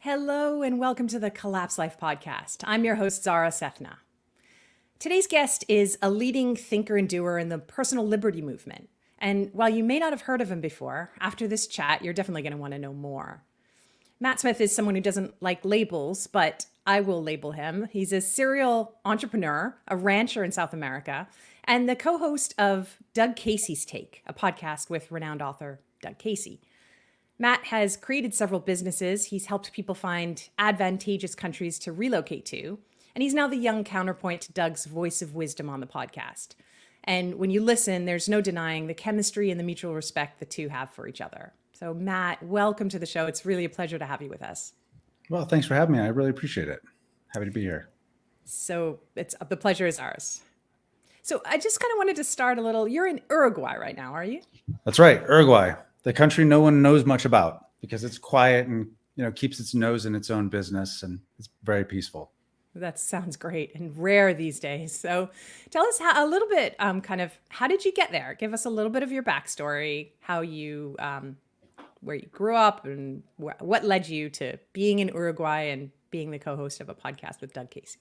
Hello and welcome to the Collapse Life podcast. I'm your host, Zara Sethna. Today's guest is a leading thinker and doer in the personal liberty movement. And while you may not have heard of him before, after this chat, you're definitely going to want to know more. Matt Smith is someone who doesn't like labels, but I will label him. He's a serial entrepreneur, a rancher in South America, and the co-host of Doug Casey's Take, a podcast with renowned author Doug Casey. Matt has created several businesses. He's helped people find advantageous countries to relocate to. And he's now the young counterpoint to Doug's voice of wisdom on the podcast. And when you listen, there's no denying the chemistry and the mutual respect the two have for each other. So Matt, welcome to the show. It's really a pleasure to have you with us. Well, thanks for having me. I really appreciate it. Happy to be here. So the pleasure is ours. So I just kind of wanted to start a little. You're in Uruguay right now, are you? That's right. Uruguay, the country no one knows much about because it's quiet and keeps its nose in its own business, and it's very peaceful. That sounds great and rare these days. So tell us a little bit, how did you get there? Give us a little bit of your backstory, how you, where you grew up and what led you to being in Uruguay and being the co-host of a podcast with Doug Casey.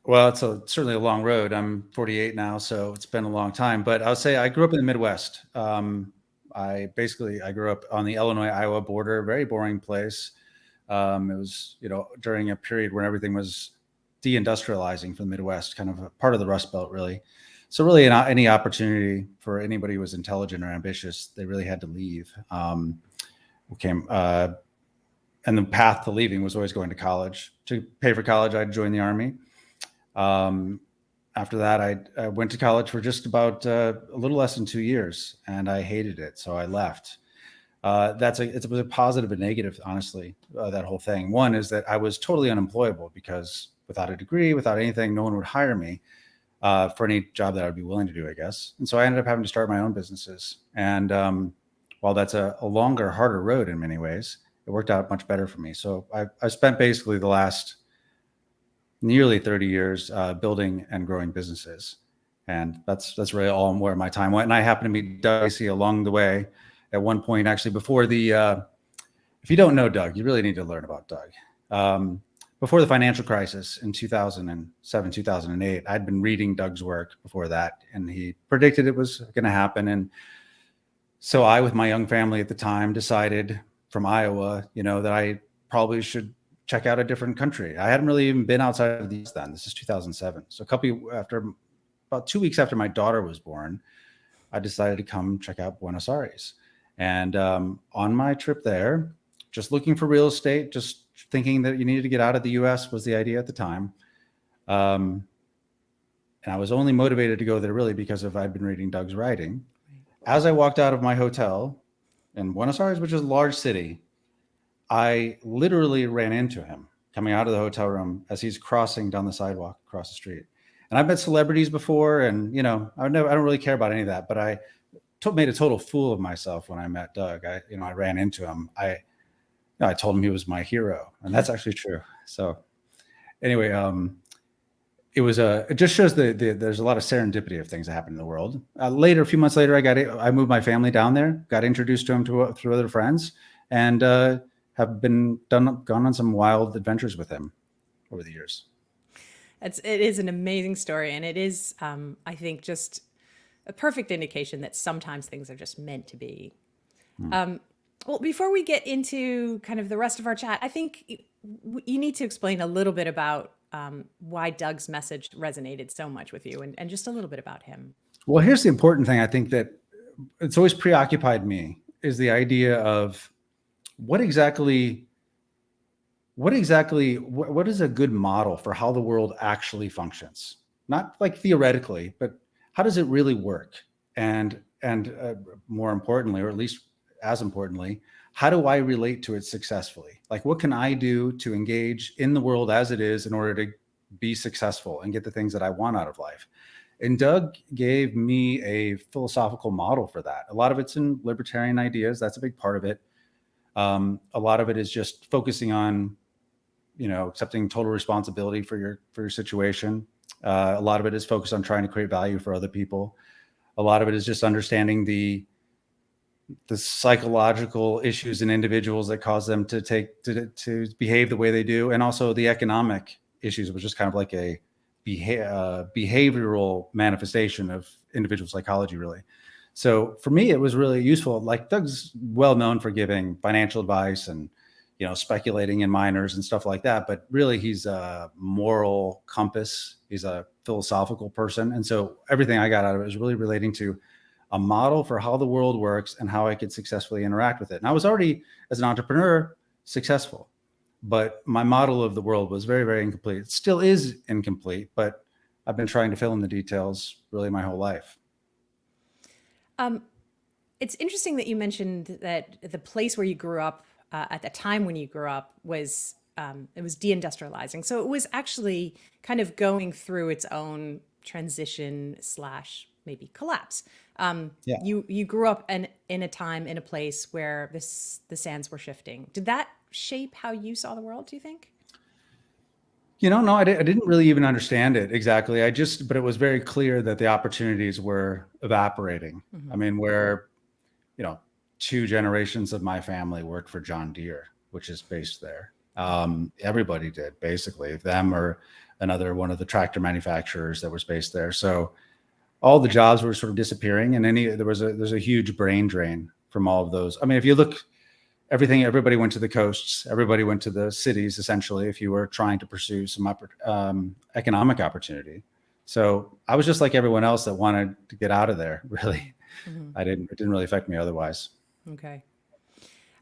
Well, it's certainly a long road. I'm 48 now, so it's been a long time. But I'll say I grew up in the Midwest. I grew up on the Illinois-Iowa border, a very boring place. It was, during a period when everything was deindustrializing for the Midwest, kind of a part of the Rust Belt, really. So really any opportunity for anybody who was intelligent or ambitious, they really had to leave. And the path to leaving was always going to college. To pay for college, I'd join the Army. After that, I went to college for just about a little less than 2 years, and I hated it, so I left. It was a positive and negative, honestly, that whole thing. One is that I was totally unemployable because without a degree, without anything, no one would hire me for any job that I would be willing to do, I guess. And so I ended up having to start my own businesses. And while that's a longer, harder road in many ways, it worked out much better for me. So I spent basically the last nearly 30 years building and growing businesses. And that's really all where my time went. And I happened to meet Doug Casey along the way at one point, actually, before if you don't know Doug, you really need to learn about Doug. Before the financial crisis in 2007, 2008, I'd been reading Doug's work before that, and he predicted it was going to happen. And so I, with my young family at the time, decided from Iowa, that I probably should check out a different country. I hadn't really even been outside of the US then. This is 2007. So about 2 weeks after my daughter was born, I decided to come check out Buenos Aires. And on my trip there, just looking for real estate, just thinking that you needed to get out of the US was the idea at the time. And I was only motivated to go there really because I'd been reading Doug's writing. As I walked out of my hotel in Buenos Aires, which is a large city, I literally ran into him coming out of the hotel room as he's crossing down the sidewalk across the street. And I've met celebrities before, and I don't really care about any of that, but I made a total fool of myself when I met Doug. I ran into him. I told him he was my hero, and that's actually true. So anyway, it just shows there's a lot of serendipity of things that happen in the world. A few months later, I moved my family down there, got introduced to him through other friends, and have gone on some wild adventures with him over the years. It is an amazing story, and it is, I think, just a perfect indication that sometimes things are just meant to be. Well, before we get into kind of the rest of our chat, I think you need to explain a little bit about why Doug's message resonated so much with you, and just a little bit about him. Well, here's the important thing. I think that it's always preoccupied me is the idea of what is a good model for how the world actually functions? Not like theoretically, but how does it really work? And more importantly, or at least as importantly, how do I relate to it successfully? Like, what can I do to engage in the world as it is in order to be successful and get the things that I want out of life? And Doug gave me a philosophical model for that. A lot of it's in libertarian ideas. That's a big part of it. A lot of it is just focusing on, accepting total responsibility for your situation. A lot of it is focused on trying to create value for other people. A lot of it is just understanding the the psychological issues in individuals that cause them to behave the way they do, and also the economic issues, which is kind of like a behavioral manifestation of individual psychology, really. So for me, it was really useful. Like Doug's well known for giving financial advice and, speculating in minors and stuff like that. But really, he's a moral compass. He's a philosophical person. And so everything I got out of it was really relating to a model for how the world works and how I could successfully interact with it. And I was already, as an entrepreneur, successful, but my model of the world was very, very incomplete. It still is incomplete, but I've been trying to fill in the details really my whole life. It's interesting that you mentioned that the place where you grew up at the time when you grew up was it was deindustrializing. So it was actually kind of going through its own transition / maybe collapse. Yeah. You grew up in a time, in a place where the sands were shifting. Did that shape how you saw the world, do you think? No, I didn't really even understand it exactly. But it was very clear that the opportunities were evaporating. I mean, where, 2 generations of my family worked for John Deere, which is based there. Everybody did, basically, them or another one of the tractor manufacturers that was based there. So all the jobs were sort of disappearing, and there's a huge brain drain from all of those. I mean, if you look, everybody went to the coasts, everybody went to the cities, essentially, if you were trying to pursue some economic opportunity. So I was just like everyone else that wanted to get out of there, really. It didn't really affect me otherwise. Okay.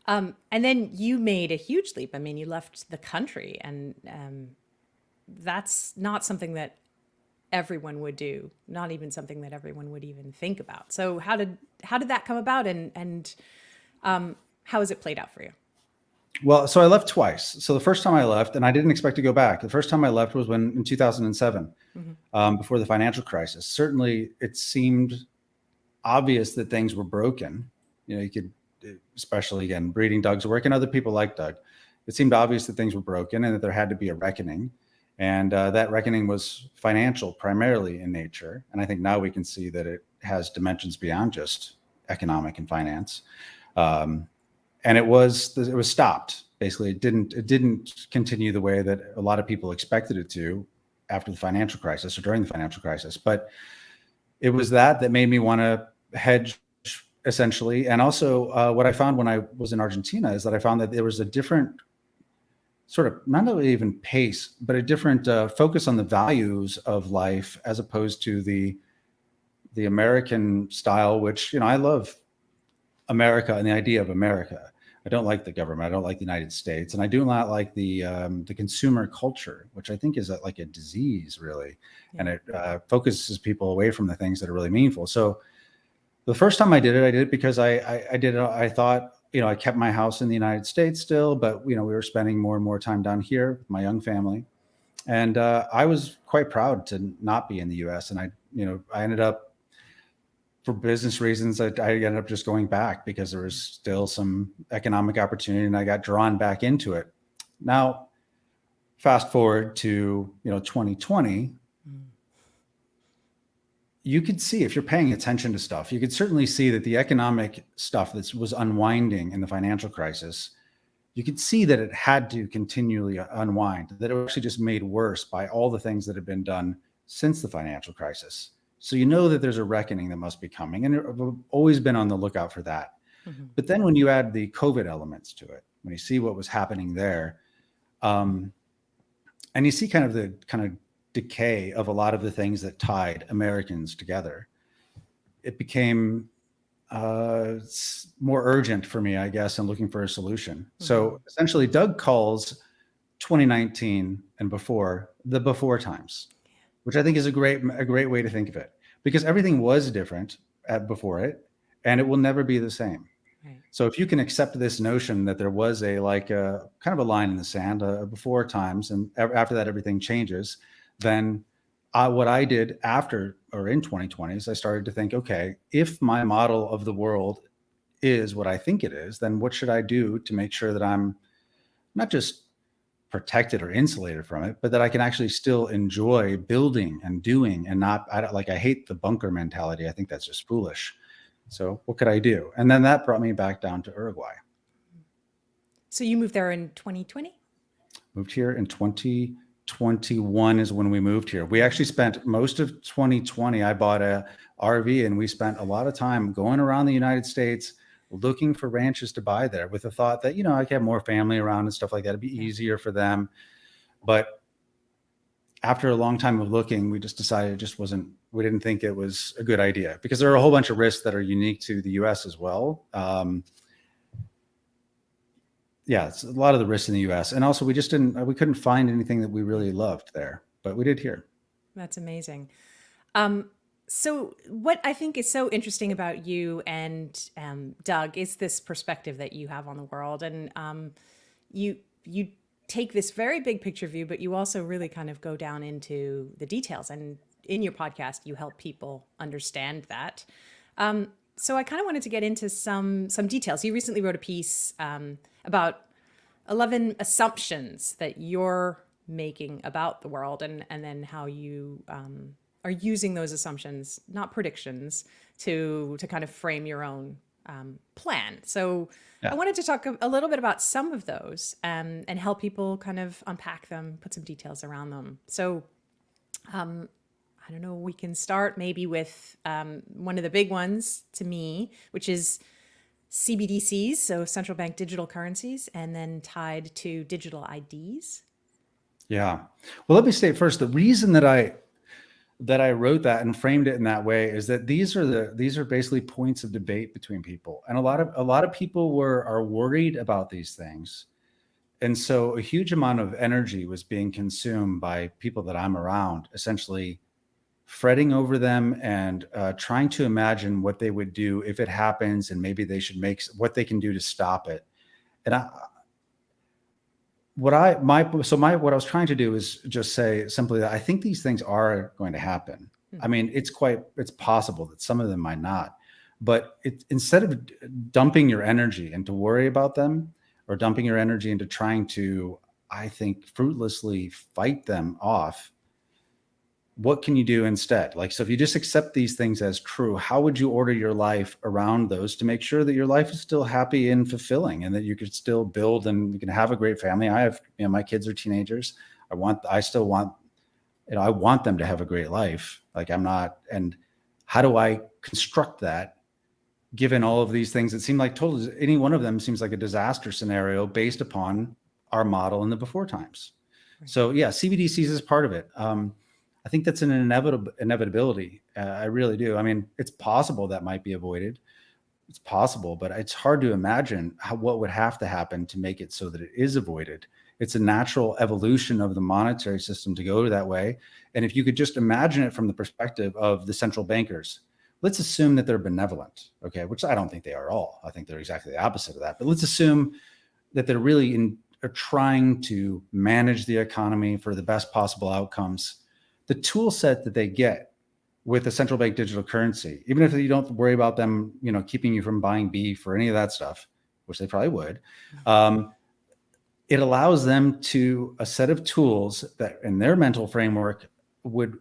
And then you made a huge leap. I mean, you left the country, and that's not something that everyone would do, not even something that everyone would even think about. So how did that come about, and how has it played out for you? Well, so I left twice. So the first time I left, and I didn't expect to go back. The first time I left was in 2007, before the financial crisis. Certainly, it seemed obvious that things were broken. You could, especially again, reading Doug's work and other people like Doug, it seemed obvious that things were broken and that there had to be a reckoning. And that reckoning was financial primarily in nature. And I think now we can see that it has dimensions beyond just economic and finance. And it was stopped. Basically, it didn't continue the way that a lot of people expected it to after the financial crisis or during the financial crisis. But it was that made me want to hedge, essentially. And also what I found when I was in Argentina is that I found that there was a different sort of, not only even pace, but a different focus on the values of life, as opposed to the American style, which, I love America and the idea of America. I don't like the government. I don't like the United States. And I do not like the consumer culture, which I think is like a disease, really. Yeah. And it focuses people away from the things that are really meaningful. So the first time I did it because I thought, I kept my house in the United States still, but, we were spending more and more time down here with my young family. And I was quite proud to not be in the US. And I ended up, for business reasons, I ended up just going back because there was still some economic opportunity, and I got drawn back into it. Now, fast forward to 2020, you could see, if you're paying attention to stuff, you could certainly see that the economic stuff that was unwinding in the financial crisis, you could see that it had to continually unwind, that it was actually just made worse by all the things that had been done since the financial crisis. So that there's a reckoning that must be coming, and I've always been on the lookout for that. But then when you add the COVID elements to it, when you see what was happening there, and you see kind of decay of a lot of the things that tied Americans together, it became more urgent for me, I guess, in looking for a solution. So essentially, Doug calls 2019 and before the before times, which I think is a great way to think of it, because everything was different before it, and it will never be the same. Right. So if you can accept this notion that there was a kind of a line in the sand before times, and after that everything changes, then what I did after or in 2020 is I started to think, okay, if my model of the world is what I think it is, then what should I do to make sure that I'm not just protected or insulated from it, but that I can actually still enjoy building and doing, and I hate the bunker mentality. I think that's just foolish. So what could I do? And then that brought me back down to Uruguay. So you moved there in 2020? Moved here in 2021 is when we moved here. We actually spent most of 2020. I bought a RV and we spent a lot of time going around the United States looking for ranches to buy there with the thought that, I could have more family around and stuff like that. It'd be easier for them. But after a long time of looking, we just decided it just wasn't, we didn't think it was a good idea because there are a whole bunch of risks that are unique to the US as well. It's a lot of the risks in the US. And also we couldn't find anything that we really loved there, but we did here. That's amazing. So what I think is so interesting about you and Doug is this perspective that you have on the world. And you take this very big picture view, but you also really kind of go down into the details. And in your podcast, you help people understand that. So I kind of wanted to get into some details. You recently wrote a piece about 11 assumptions that you're making about the world, and then how you are using those assumptions, not predictions, to kind of frame your own plan. So I wanted to talk a little bit about some of those and help people kind of unpack them, put some details around them. So I don't know, we can start maybe with one of the big ones to me, which is CBDCs, so central bank digital currencies, and then tied to digital IDs. Yeah. Well, let me state first, the reason that I wrote that and framed it in that way is that these are basically points of debate between people. And a lot of people are worried about these things. And so a huge amount of energy was being consumed by people that I'm around, essentially fretting over them and trying to imagine what they would do if it happens, and maybe they should make what they can do to stop it. And what I was trying to do is just say simply that I think these things are going to happen. I mean, it's possible that some of them might not, but instead of dumping your energy into worry about them, or dumping your energy into trying to, I think, fruitlessly fight them off, what can you do instead? So if you just accept these things as true, how would you order your life around those to make sure that your life is still happy and fulfilling, and that you could still build and you can have a great family? I have, my kids are teenagers. I want them to have a great life. And how do I construct that given all of these things that seem like any one of them seems like a disaster scenario based upon our model in the before times? Right. So yeah, CBDCs is part of it. I think that's an inevitability. I really do. I mean, it's possible that might be avoided. It's possible, but it's hard to imagine what would have to happen to make it so that it is avoided. It's a natural evolution of the monetary system to go that way. And if you could just imagine it from the perspective of the central bankers, let's assume that they're benevolent, okay? Which I don't think they are at all. I think they're exactly the opposite of that. But let's assume that they're really are trying to manage the economy for the best possible outcomes. The tool set that they get with the central bank digital currency, even if you don't worry about them, keeping you from buying beef or any of that stuff, which they probably would, it allows them a set of tools that in their mental framework would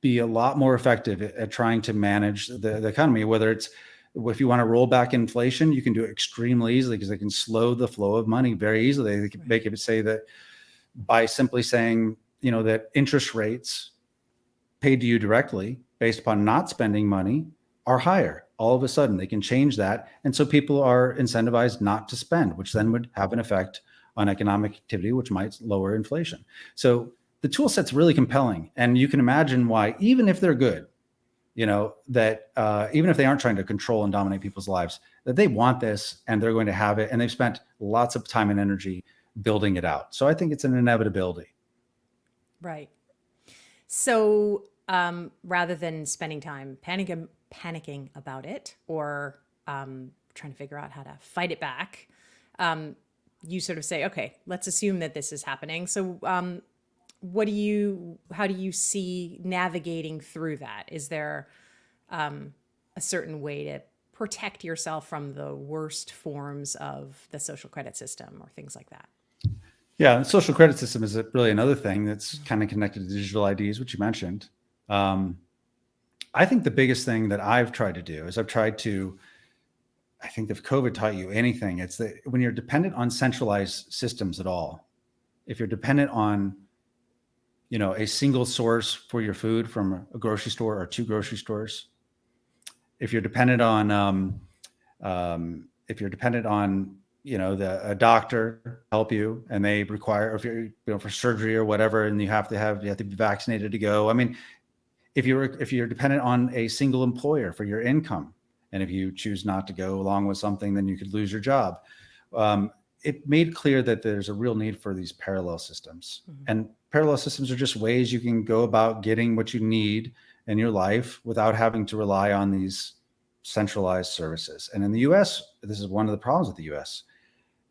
be a lot more effective at trying to manage the economy. Whether it's, if you want to roll back inflation, you can do it extremely easily because they can slow the flow of money very easily. They can make it say that by simply saying, that interest rates paid to you directly based upon not spending money are higher. All of a sudden they can change that. And so people are incentivized not to spend, which then would have an effect on economic activity, which might lower inflation. So the tool set's really compelling. And you can imagine why, even if they're good, that even if they aren't trying to control and dominate people's lives, that they want this and they're going to have it. And they've spent lots of time and energy building it out. So I think it's an inevitability. Right. So rather than spending time panicking about it, or trying to figure out how to fight it back, you sort of say, okay, let's assume that this is happening. So how do you see navigating through that? Is there a certain way to protect yourself from the worst forms of the social credit system or things like that? Yeah, the social credit system is really another thing that's kind of connected to digital IDs, which you mentioned. I think the biggest thing that I've tried to do is I think if COVID taught you anything, it's that when you're dependent on centralized systems at all, if you're dependent on, a single source for your food from a grocery store or two grocery stores, if you're dependent on, a doctor help you and they require, or if you're, for surgery or whatever, and you have to be vaccinated to go. I mean, if you're dependent on a single employer for your income, and if you choose not to go along with something, then you could lose your job. It made clear that there's a real need for these parallel systems. Mm-hmm. And parallel systems are just ways you can go about getting what you need in your life without having to rely on these centralized services. And in the US, this is one of the problems with the US,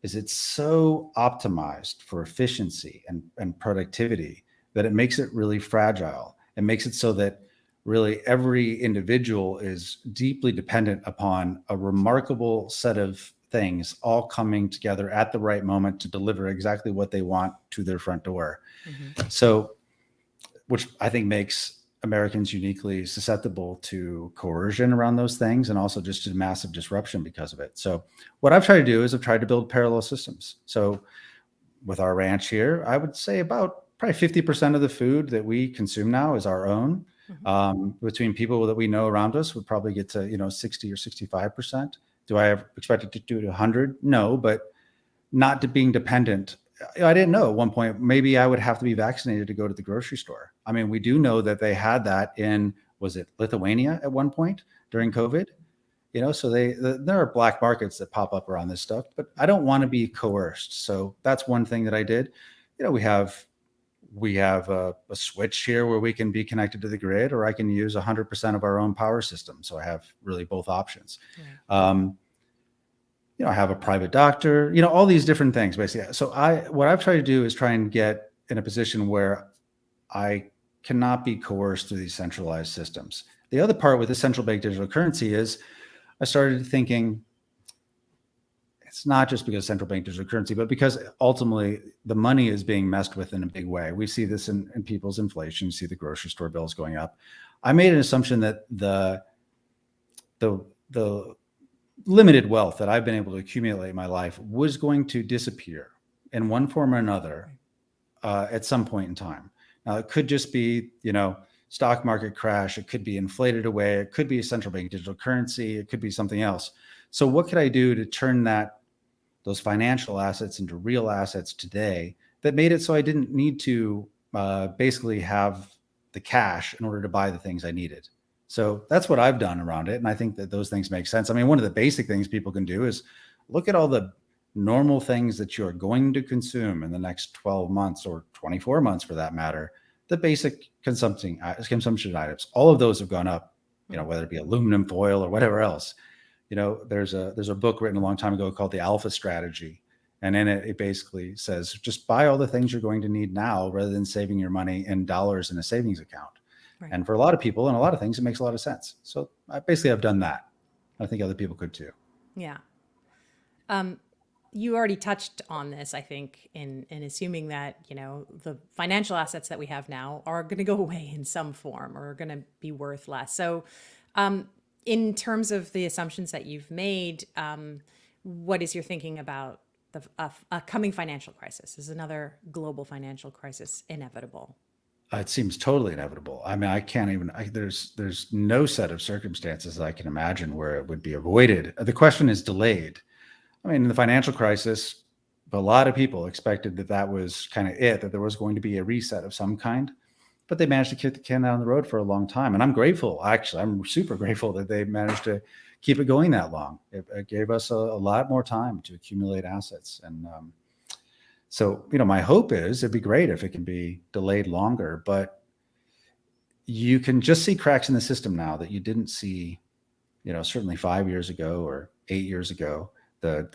is it's so optimized for efficiency and productivity that it makes it really fragile. It makes it so that really every individual is deeply dependent upon a remarkable set of things all coming together at the right moment to deliver exactly what they want to their front door. Mm-hmm. So, which I think makes Americans uniquely susceptible to coercion around those things, and also just to massive disruption because of it. So what I've tried to do is I've tried to build parallel systems. So with our ranch here, I would say about probably 50% of the food that we consume now is our own. Mm-hmm. Between people that we know around us would probably get to 60 or 65%. Do I ever expect it to do it 100? No, but not to being dependent. I didn't know at one point, maybe I would have to be vaccinated to go to the grocery store. I mean, we do know that they had that in, was it Lithuania at one point during COVID? So there are black markets that pop up around this stuff, but I don't want to be coerced. So that's one thing that I did. We have a switch here where we can be connected to the grid, or I can use 100% of our own power system. So I have really both options. Yeah. I have a private doctor, all these different things basically. So what I've tried to do is try and get in a position where I cannot be coerced through these centralized systems. The other part with the central bank digital currency is I started thinking, it's not just because central bank digital currency, but because ultimately the money is being messed with in a big way. We see this in people's inflation. You see the grocery store bills going up. I made an assumption that the limited wealth that I've been able to accumulate in my life was going to disappear in one form or another at some point in time. Now, it could just be, stock market crash. It could be inflated away. It could be a central bank digital currency. It could be something else. So what could I do to turn those financial assets into real assets today that made it so I didn't need to basically have the cash in order to buy the things I needed? So that's what I've done around it. And I think that those things make sense. I mean, one of the basic things people can do is look at all the normal things that you're going to consume in the next 12 months or 24 months for that matter. The basic consumption items, all of those have gone up, whether it be aluminum foil or whatever else. There's a book written a long time ago called The Alpha Strategy. And in it basically says, just buy all the things you're going to need now rather than saving your money in dollars in a savings account. Right. And for a lot of people and a lot of things, it makes a lot of sense. So I've done that. I think other people could too. Yeah. You already touched on this, I think, in assuming that, the financial assets that we have now are going to go away in some form or are going to be worth less. So in terms of the assumptions that you've made, what is your thinking about a coming financial crisis? Is another global financial crisis inevitable? It seems totally inevitable. I mean, I can't even, there's no set of circumstances I can imagine where it would be avoided. The question is delayed. I mean, in the financial crisis, a lot of people expected that was kind of it, that there was going to be a reset of some kind, but they managed to kick the can down the road for a long time. And I'm grateful, actually, I'm super grateful that they managed to keep it going that long. It gave us a lot more time to accumulate assets. And so, my hope is it'd be great if it can be delayed longer, but you can just see cracks in the system now that you didn't see, certainly 5 years ago or 8 years ago. The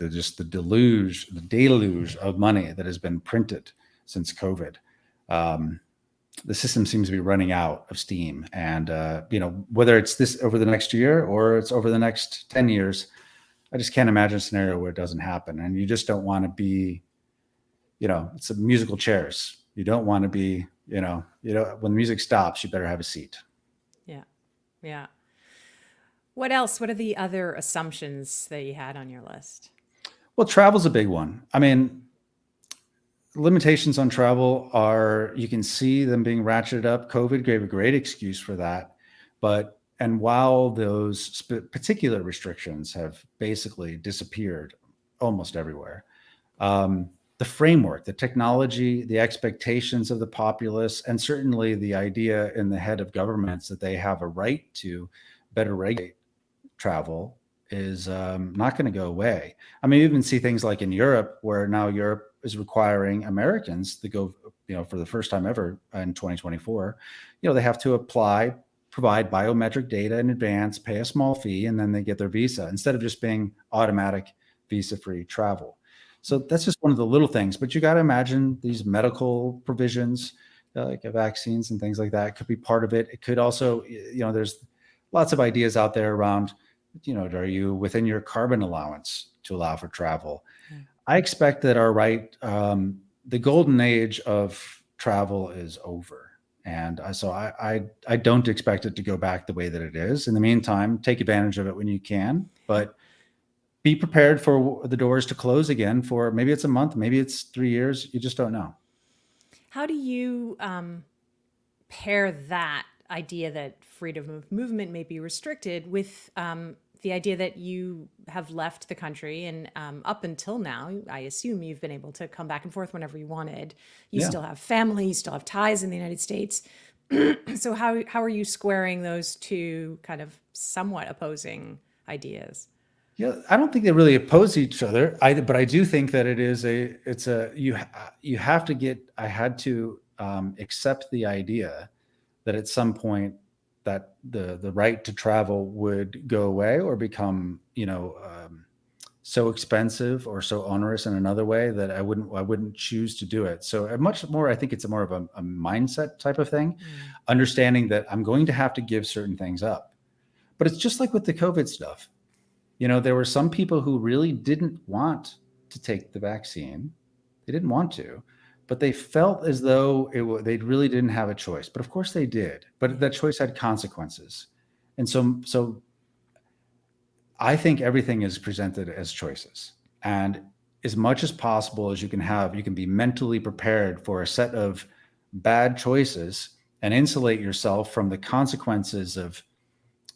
deluge of money that has been printed since COVID. The system seems to be running out of steam. And, whether it's this over the next year or it's over the next 10 years, I just can't imagine a scenario where it doesn't happen. And you just don't want to be, it's a musical chairs. You don't want to be, when the music stops, you better have a seat. Yeah. Yeah. What else? What are the other assumptions that you had on your list? Well, travel's a big one. I mean, limitations on travel are, you can see them being ratcheted up. COVID gave a great excuse for that. And while those particular restrictions have basically disappeared almost everywhere, the framework, the technology, the expectations of the populace, and certainly the idea in the head of governments that they have a right to better regulate travel is not going to go away. I mean, you even see things like in Europe, where now Europe is requiring Americans to go, for the first time ever in 2024, they have to provide biometric data in advance, pay a small fee, and then they get their visa instead of just being automatic visa-free travel. So that's just one of the little things, but you got to imagine these medical provisions, like vaccines and things like that could be part of it. It could also, there's lots of ideas out there around, are you within your carbon allowance to allow for travel? Yeah. I expect that the golden age of travel is over. And so I don't expect it to go back the way that it is. In the meantime, take advantage of it when you can, but be prepared for the doors to close again for maybe it's a month, maybe it's 3 years. You just don't know. How do you pair that idea that freedom of movement may be restricted with the idea that you have left the country and up until now, I assume you've been able to come back and forth whenever you wanted. You still have family, you still have ties in the United States. So how are you squaring those two kind of somewhat opposing ideas? Yeah, I don't think they really oppose each other. But I do think that I had to accept the idea that at some point that the right to travel would go away or become, so expensive or so onerous in another way that I wouldn't choose to do it. So much more, I think it's more of a mindset type of thing, understanding that I'm going to have to give certain things up. But it's just like with the COVID stuff. There were some people who really didn't want to take the vaccine. They didn't want to, but they felt as though they really didn't have a choice. But of course they did. But that choice had consequences. And so I think everything is presented as choices. And as much as possible as you can be mentally prepared for a set of bad choices and insulate yourself from the consequences of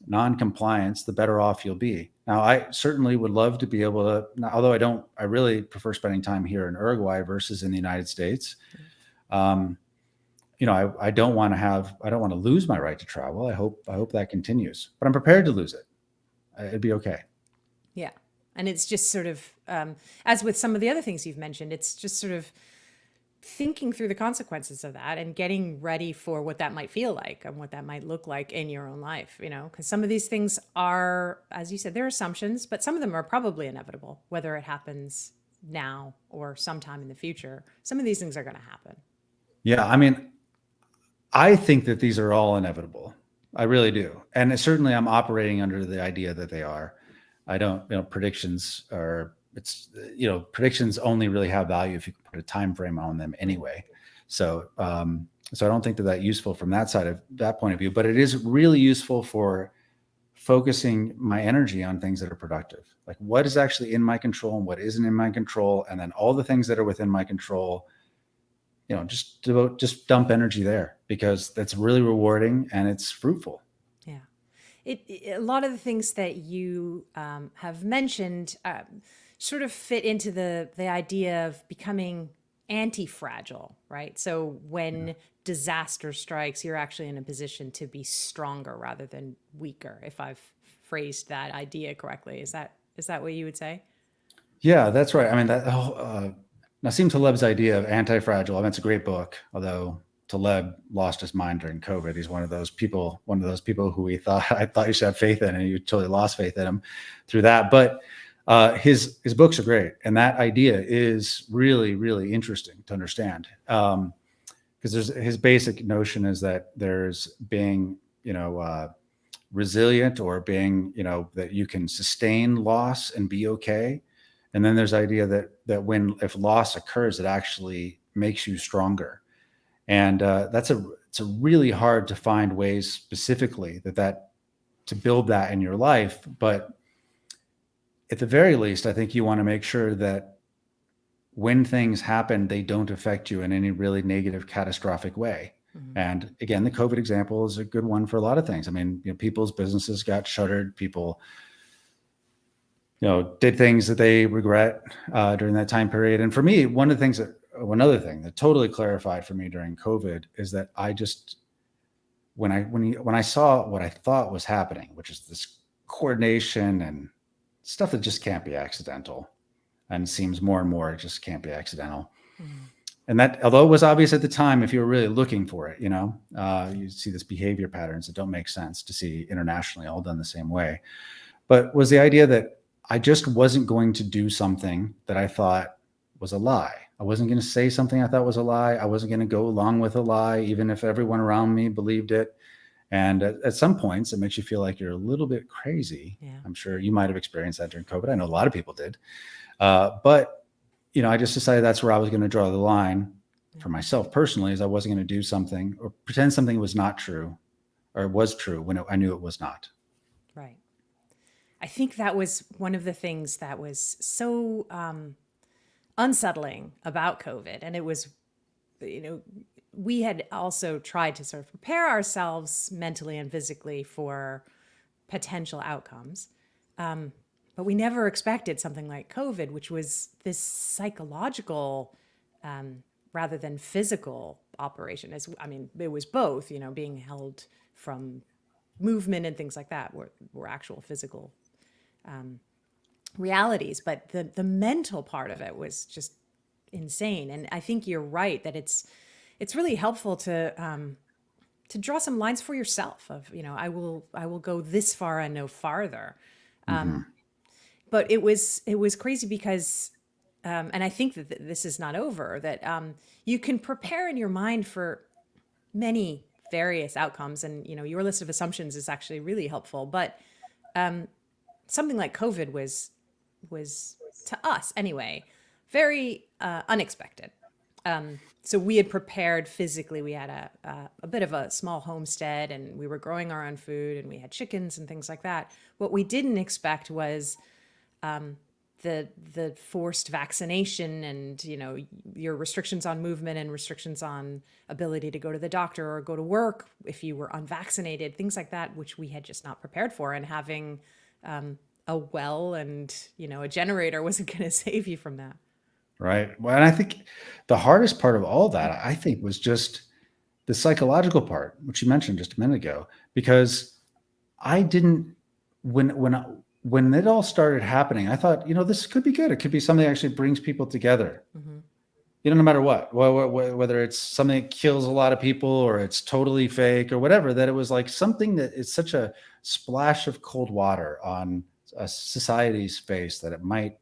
non-compliance, the better off you'll be. Now, I certainly would love to be able to, although I really prefer spending time here in Uruguay versus in the United States. I don't want to lose my right to travel. I hope that continues, but I'm prepared to lose it. It'd be okay. Yeah. And it's just sort of, as with some of the other things you've mentioned, it's just sort of thinking through the consequences of that and getting ready for what that might feel like and what that might look like in your own life, because some of these things are, as you said, they're assumptions, but some of them are probably inevitable, whether it happens now or sometime in the future. Some of these things are going to happen. Yeah. I mean, I think that these are all inevitable. I really do. And certainly I'm operating under the idea that they are. I don't, predictions only really have value if you can put a time frame on them anyway. So I don't think that useful from that point of view, but it is really useful for focusing my energy on things that are productive. Like what is actually in my control and what isn't in my control. And then all the things that are within my control, just dump energy there because that's really rewarding and it's fruitful. Yeah. A lot of the things that you have mentioned sort of fit into the idea of becoming anti-fragile, right? So when disaster strikes, you're actually in a position to be stronger rather than weaker, if I've phrased that idea correctly. Is that what you would say? Yeah, that's right. I mean, Nassim Taleb's idea of anti-fragile, I mean, it's a great book, although Taleb lost his mind during COVID. He's one of those people who I thought you should have faith in, and you totally lost faith in him through that. But his books are great. And that idea is really, really interesting to understand. Because his basic notion is that there's being, resilient or being, that you can sustain loss and be okay. And then there's the idea that if loss occurs, it actually makes you stronger. And it's a really hard to find ways specifically that to build that in your life. But at the very least, I think you want to make sure that when things happen, they don't affect you in any really negative, catastrophic way. Mm-hmm. And again, the COVID example is a good one for a lot of things. I mean, people's businesses got shuttered. People, did things that they regret during that time period. And for me, another thing that totally clarified for me during COVID is that I just, when I saw what I thought was happening, which is this coordination and stuff that just can't be accidental, and seems more and more it just can't be accidental. Mm-hmm. And that, although it was obvious at the time, if you were really looking for it, you see this behavior patterns that don't make sense to see internationally, all done the same way. But was the idea that I just wasn't going to do something that I thought was a lie. I wasn't going to say something I thought was a lie. I wasn't going to go along with a lie, even if everyone around me believed it. And at some points, it makes you feel like you're a little bit crazy. Yeah. I'm sure you might have experienced that during COVID. I know a lot of people did. But I just decided that's where I was going to draw the line for myself personally, is I wasn't going to do something or pretend something was not true or was true when I knew it was not. Right. I think that was one of the things that was so unsettling about COVID. And it was, we had also tried to sort of prepare ourselves mentally and physically for potential outcomes. But we never expected something like COVID, which was this psychological rather than physical operation. It was both, being held from movement and things like that were actual physical realities. But the mental part of it was just insane. And I think you're right that it's really helpful to draw some lines for yourself of, I will go this far and no farther. Mm-hmm. But it was crazy because, and I think that this is not over, that you can prepare in your mind for many various outcomes. And, your list of assumptions is actually really helpful. But something like COVID was to us anyway, very unexpected. So we had prepared physically. We had a bit of a small homestead, and we were growing our own food, and we had chickens and things like that. What we didn't expect was the forced vaccination and, your restrictions on movement and restrictions on ability to go to the doctor or go to work if you were unvaccinated, things like that, which we had just not prepared for. And having a well and, a generator wasn't going to save you from that. Right. Well, and I think the hardest part of all that, I think, was just the psychological part, which you mentioned just a minute ago, because I didn't, when it all started happening, I thought, this could be good. It could be something that actually brings people together. Mm-hmm. No matter what, whether it's something that kills a lot of people or it's totally fake or whatever, that it was like something that is such a splash of cold water on a society's face that it might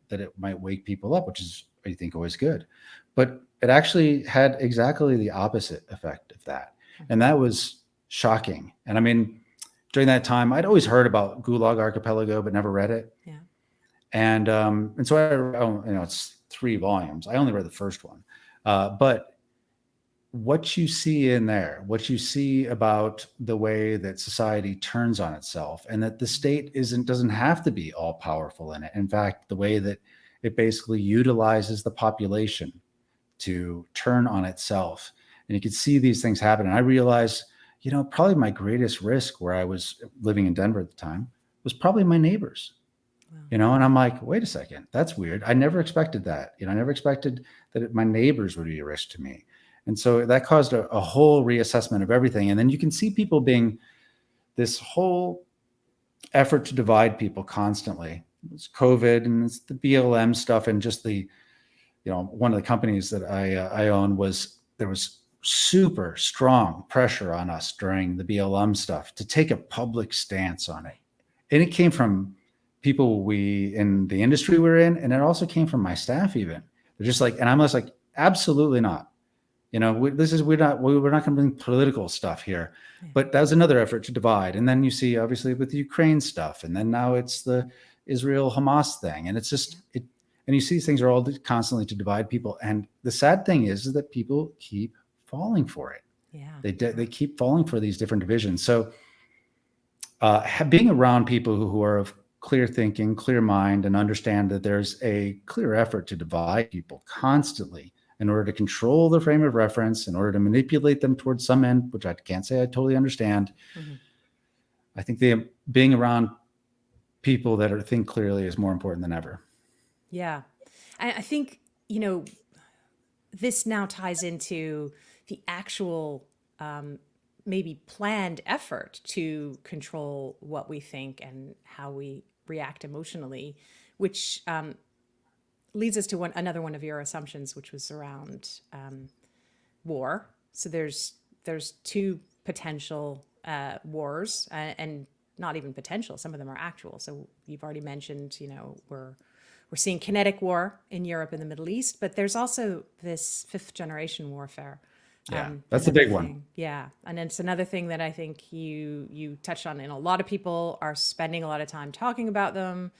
wake people up, which is, I think, always good. But it actually had exactly the opposite effect of that. Mm-hmm. And that was shocking. And during that time, I'd always heard about Gulag Archipelago, but never read it. Yeah. And so it's 3 volumes. I only read the first one. But what you see in there, what you see about the way that society turns on itself, and that the state doesn't have to be all powerful in it. In fact, the way that it basically utilizes the population to turn on itself. And you could see these things happen. And I realized, probably my greatest risk where I was living in Denver at the time was probably my neighbors. Wow. And I'm like, wait a second, that's weird. I never expected that. I never expected that my neighbors would be a risk to me. And so that caused a whole reassessment of everything. And then you can see people being this whole effort to divide people constantly. It's COVID and it's the BLM stuff. And just one of the companies that I own there was super strong pressure on us during the BLM stuff to take a public stance on it. And it came from people in the industry we're in. And it also came from my staff even. They're just like, and I'm just like, absolutely not. We're not going to bring political stuff here. Yeah. But that was another effort to divide. And then you see, obviously, with the Ukraine stuff, and then now it's the Israel Hamas thing. And it's just, and you see these things are all constantly to divide people. And the sad thing is that people keep falling for it. Yeah. They keep falling for these different divisions. So being around people who are of clear thinking, clear mind, and understand that there's a clear effort to divide people constantly in order to control the frame of reference, in order to manipulate them towards some end, which I can't say I totally understand. Mm-hmm. I think being around people that think clearly is more important than ever. Yeah. I think, this now ties into the actual maybe planned effort to control what we think and how we react emotionally, which leads us to another one of your assumptions, which was around war. So there's two potential wars, and not even potential. Some of them are actual. So you've already mentioned, we're seeing kinetic war in Europe and the Middle East, but there's also this fifth generation warfare. Yeah, that's the big one. Yeah, and it's another thing that I think you touched on, and a lot of people are spending a lot of time talking about them,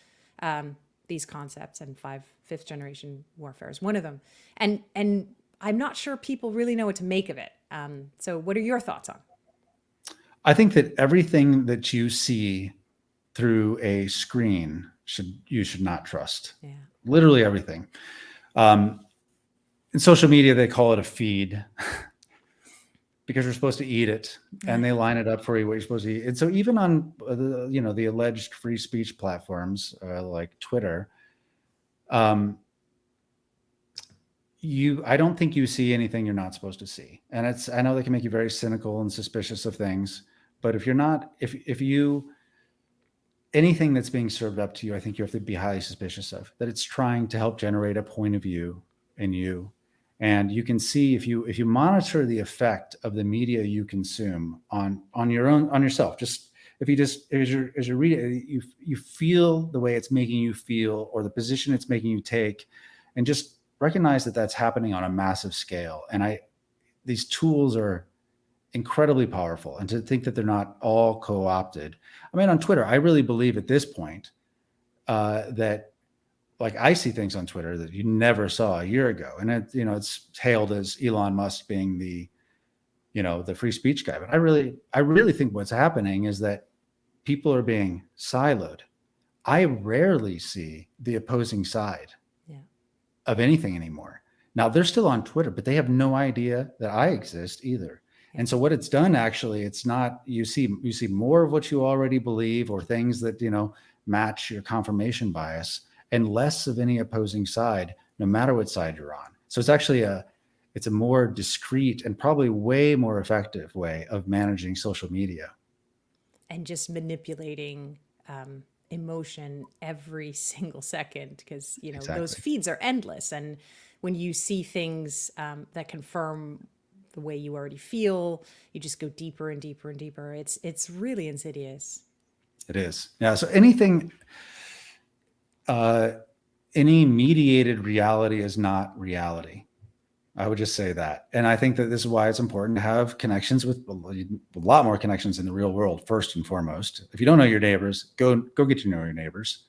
these concepts, and fifth generation warfare is one of them. And I'm not sure people really know what to make of it. So what are your thoughts on? I think that everything that you see through a screen you should not trust. Yeah. Literally everything. In social media, they call it a feed because you're supposed to eat it, and they line it up for you what you're supposed to eat. And so even on the alleged free speech platforms like Twitter, I don't think you see anything you're not supposed to see. And I know they can make you very cynical and suspicious of things, but if anything that's being served up to you, I think you have to be highly suspicious of that. It's trying to help generate a point of view in you. And you can see if you monitor the effect of the media you consume on yourself, just as you read it, you feel the way it's making you feel, or the position it's making you take, and just recognize that that's happening on a massive scale. And these tools are incredibly powerful, and to think that they're not all co-opted. I mean, on Twitter, I really believe at this point that, like, I see things on Twitter that you never saw a year ago, and it's hailed as Elon Musk being the free speech guy. But I really think what's happening is that people are being siloed. I rarely see the opposing side of anything anymore. Now, they're still on Twitter, but they have no idea that I exist either. And so what it's done, actually, it's not, you see more of what you already believe, or things that, match your confirmation bias, and less of any opposing side, no matter what side you're on. So it's actually it's a more discreet and probably way more effective way of managing social media. And just manipulating emotion every single second, because, exactly. Those feeds are endless. And when you see things that confirm the way you already feel, you just go deeper and deeper and deeper. It's really insidious. It is. Yeah. So any mediated reality is not reality. I would just say that. And I think that this is why it's important to have connections with a lot more connections in the real world, first and foremost. If you don't know your neighbors, go get to know your neighbors.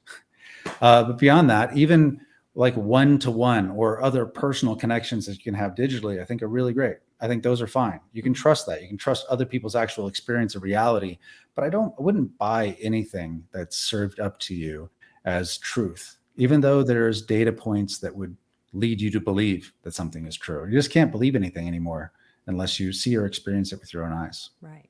But beyond that, even like one-to-one or other personal connections that you can have digitally, I think are really great. I think those are fine. You can trust that. You can trust other people's actual experience of reality. But I wouldn't buy anything that's served up to you as truth, even though there's data points that would lead you to believe that something is true. You just can't believe anything anymore unless you see or experience it with your own eyes. Right.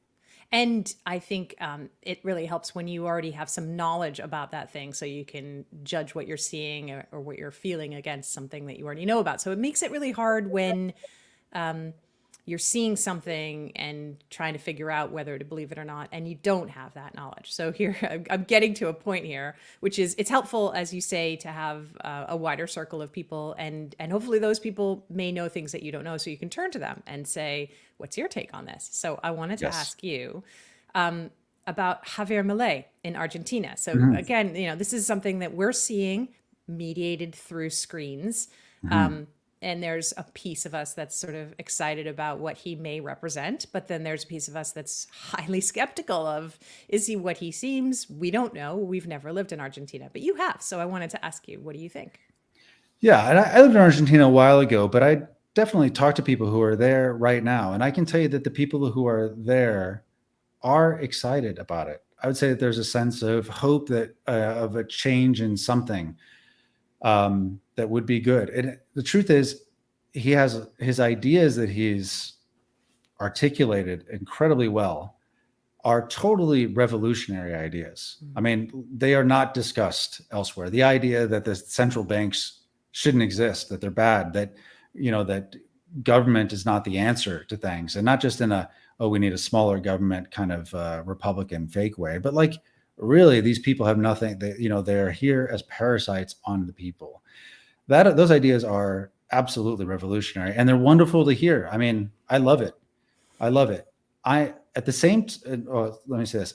And I think it really helps when you already have some knowledge about that thing, so you can judge what you're seeing or what you're feeling against something that you already know about. So it makes it really hard when you're seeing something and trying to figure out whether to believe it or not, and you don't have that knowledge. So here, I'm getting to a point here, which is, it's helpful, as you say, to have a wider circle of people, and hopefully those people may know things that you don't know, so you can turn to them and say, what's your take on this? So I wanted to ask you about Javier Milei in Argentina. So again, this is something that we're seeing mediated through screens. And there's a piece of us that's sort of excited about what he may represent, but then there's a piece of us that's highly skeptical of, is he what he seems? We don't know. We've never lived in Argentina, but you have. So I wanted to ask you, what do you think? Yeah, and I lived in Argentina a while ago, but I definitely talk to people who are there right now. And I can tell you that the people who are there are excited about it. I would say that there's a sense of hope that of a change in something that would be good. And the truth is, he has his ideas that he's articulated incredibly well are totally revolutionary ideas. I mean, they are not discussed elsewhere. The idea that the central banks shouldn't exist, that they're bad, that, that government is not the answer to things, and not just in a, oh, we need a smaller government kind of Republican fake way, but like, really, these people have nothing. They're here as parasites on the people. Those ideas are absolutely revolutionary, and they're wonderful to hear. I mean, I love it. At the same, let me say this,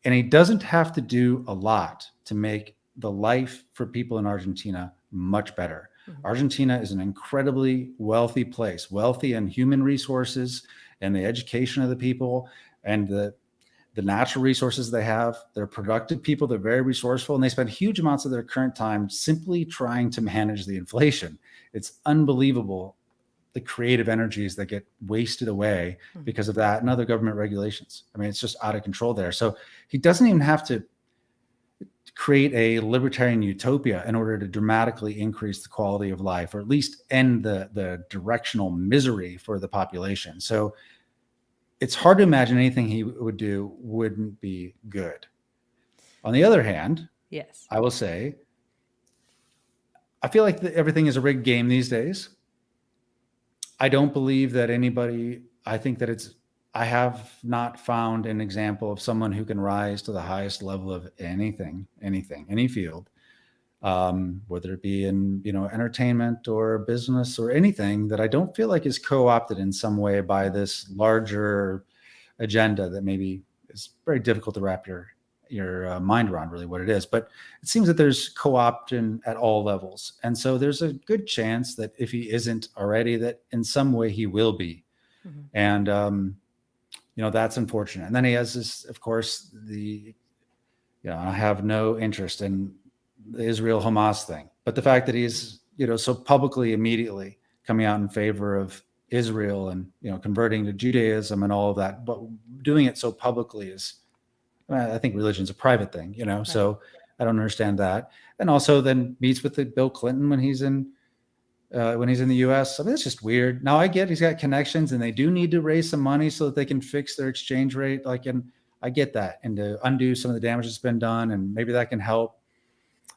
and he doesn't have to do a lot to make the life for people in Argentina much better. Mm-hmm. Argentina is an incredibly wealthy place, wealthy in human resources and the education of the people and the natural resources they have. They're productive people. They're very resourceful, and they spend huge amounts of their current time simply trying to manage the inflation. It's unbelievable, the creative energies that get wasted away because of that and other government regulations. I mean, it's just out of control there. So he doesn't even have to create a libertarian utopia in order to dramatically increase the quality of life, or at least end the directional misery for the population. So it's hard to imagine anything he would do wouldn't be good. On the other hand, yes, I will say, I feel like everything is a rigged game these days. I don't believe that anybody, I think that I have not found an example of someone who can rise to the highest level of anything, any field, whether it be in, entertainment or business or anything, that I don't feel like is co-opted in some way by this larger agenda that maybe is very difficult to wrap your mind around really what it is. But it seems that there's co-option at all levels. And so there's a good chance that if he isn't already, that in some way he will be. Mm-hmm. And, that's unfortunate. And then he has this, of course, I have no interest in the Israel-Hamas thing, but the fact that he's, so publicly immediately coming out in favor of Israel and, converting to Judaism and all of that, but doing it so publicly is, I think religion's a private thing, right. So I don't understand that. And also then meets with Bill Clinton when he's in the US. I mean, it's just weird. Now I get he's got connections and they do need to raise some money so that they can fix their exchange rate. And I get that, and to undo some of the damage that's been done, and maybe that can help.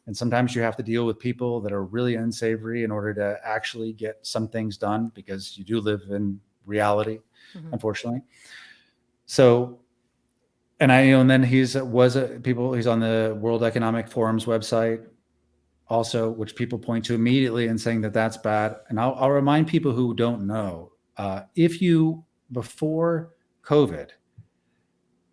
And sometimes you have to deal with people that are really unsavory in order to actually get some things done, because you do live in reality, unfortunately. So, and then he's on the World Economic Forum's website also, which people point to immediately and saying that that's bad. And I'll remind people who don't know, before COVID,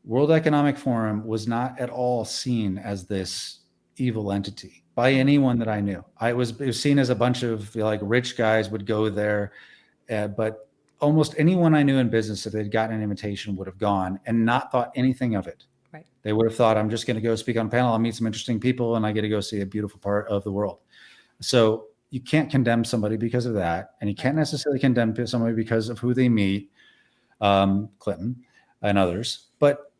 World Economic Forum was not at all seen as this evil entity by anyone that I knew. It was seen as a bunch of rich guys would go there, but almost anyone I knew in business, if they'd gotten an invitation, would have gone and not thought anything of it. Right. They would have thought, I'm just going to go speak on a panel, I'll meet some interesting people, and I get to go see a beautiful part of the world. So you can't condemn somebody because of that, and you can't necessarily condemn somebody because of who they meet, Clinton and others. But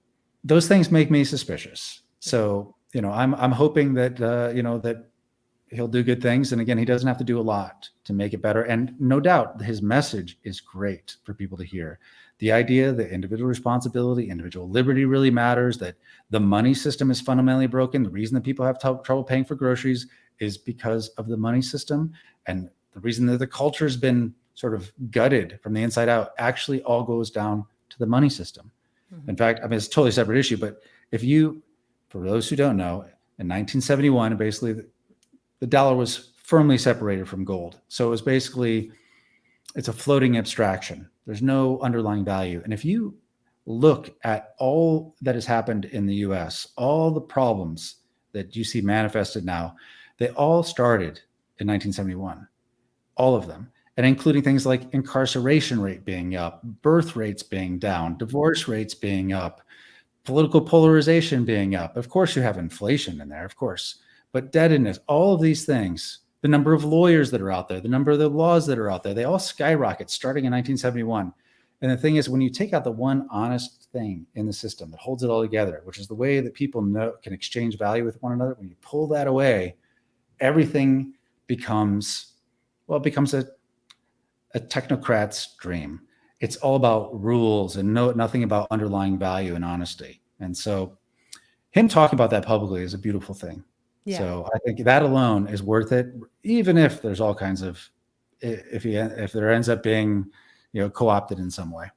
those things make me suspicious. So I'm hoping that that he'll do good things. And again, he doesn't have to do a lot to make it better. And no doubt his message is great for people to hear. The idea that individual responsibility, individual liberty really matters, that the money system is fundamentally broken. The reason that people have trouble paying for groceries is because of the money system. And the reason that the culture has been sort of gutted from the inside out actually all goes down to the money system. Mm-hmm. In fact, I mean, it's a totally separate issue, but for those who don't know, in 1971, basically the dollar was firmly separated from gold. So it was basically, it's a floating abstraction. There's no underlying value. And if you look at all that has happened in the US, all the problems that you see manifested now, they all started in 1971, all of them. And including things like incarceration rate being up, birth rates being down, divorce rates being up, political polarization being up. Of course, you have inflation in there, of course, but indebtedness, all of these things, the number of lawyers that are out there, the number of the laws that are out there, they all skyrocket starting in 1971. And the thing is, when you take out the one honest thing in the system that holds it all together, which is the way that people can exchange value with one another, when you pull that away, everything becomes, well, it becomes a technocrat's dream. It's all about rules and nothing about underlying value and honesty. And so him talking about that publicly is a beautiful thing. Yeah. So I think that alone is worth it, even if there's all kinds of, if there ends up being, co-opted in some way.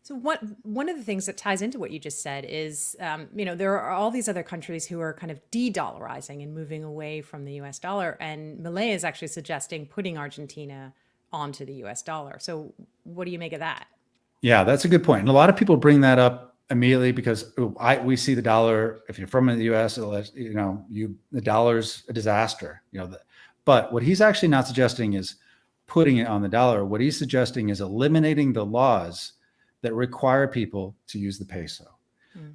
So one of the things that ties into what you just said is, there are all these other countries who are kind of de-dollarizing and moving away from the US dollar. And Milei is actually suggesting putting Argentina onto the US dollar. So what do you make of that? Yeah, that's a good point. And a lot of people bring that up immediately because we see the dollar, if you're from the US, the dollar's a disaster, but what he's actually not suggesting is putting it on the dollar. What he's suggesting is eliminating the laws that require people to use the peso.